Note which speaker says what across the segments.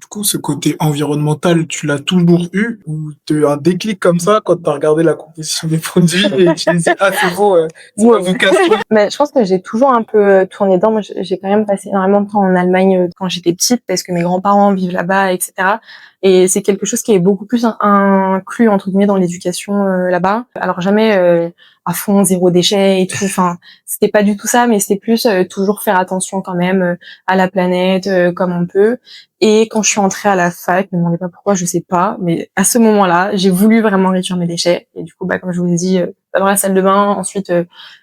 Speaker 1: Du coup, ce côté environnemental, tu l'as toujours eu ou tu as eu un déclic comme ça quand tu as regardé la composition des produits et tu t'es dit: «Ah c'est bon, c'est ma vocation»?
Speaker 2: Mais je pense que j'ai toujours un peu tourné dedans. Moi, j'ai quand même passé énormément de temps en Allemagne quand j'étais petite parce que mes grands-parents vivent là-bas, etc. Et c'est quelque chose qui est beaucoup plus inclus entre guillemets dans l'éducation là-bas. Alors jamais à fond zéro déchet et tout. Enfin, c'était pas du tout ça, mais c'était plus toujours faire attention quand même à la planète comme on peut. Et quand je suis entrée à la fac, ne me demandez pas pourquoi, je sais pas, mais à ce moment-là, j'ai voulu vraiment réduire mes déchets. Et du coup, comme je vous l'ai dit, d'abord la salle de bain, ensuite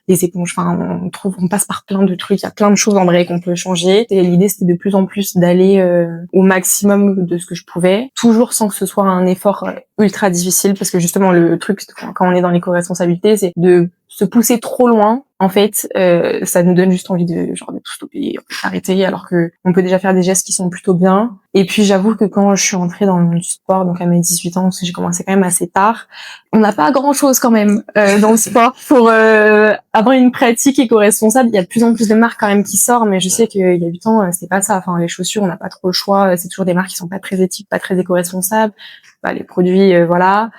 Speaker 2: les éponges. Enfin, on passe par plein de trucs. Il y a plein de choses en vrai qu'on peut changer. Et l'idée, c'était de plus en plus d'aller au maximum de ce que je pouvais, toujours sans que ce soit un effort ultra difficile, parce que justement, le truc quand on est dans l'éco-responsabilité, c'est de se pousser trop loin. En fait, ça nous donne juste envie de tout stopper, arrêter, alors que on peut déjà faire des gestes qui sont plutôt bien. Et puis j'avoue que quand je suis entrée dans le monde du sport, donc à mes 18 ans, parce que j'ai commencé quand même assez tard, on n'a pas grand-chose quand même dans le sport pour avoir une pratique éco-responsable. Il y a de plus en plus de marques quand même qui sortent, mais je sais qu'il y a 8 ans, c'était pas ça. Enfin, les chaussures, on n'a pas trop le choix. C'est toujours des marques qui sont pas très éthiques, pas très éco-responsables. Les produits, voilà,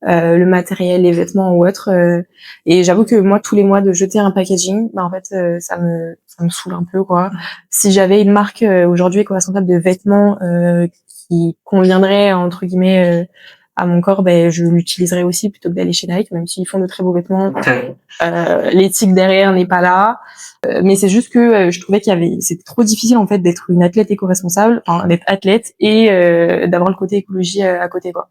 Speaker 2: le matériel, les vêtements ou autre. Et j'avoue que moi, tous les mois, de jeter un packaging, en fait, ça me saoule un peu, quoi. Si j'avais une marque aujourd'hui éco-responsable de vêtements qui conviendrait entre guillemets à mon corps, je l'utiliserais aussi plutôt que d'aller chez Nike, même s'ils font de très beaux vêtements. L'éthique derrière n'est pas là. Mais c'est juste que je trouvais c'était trop difficile en fait d'être une athlète éco-responsable, d'être athlète et d'avoir le côté écologie à côté, quoi.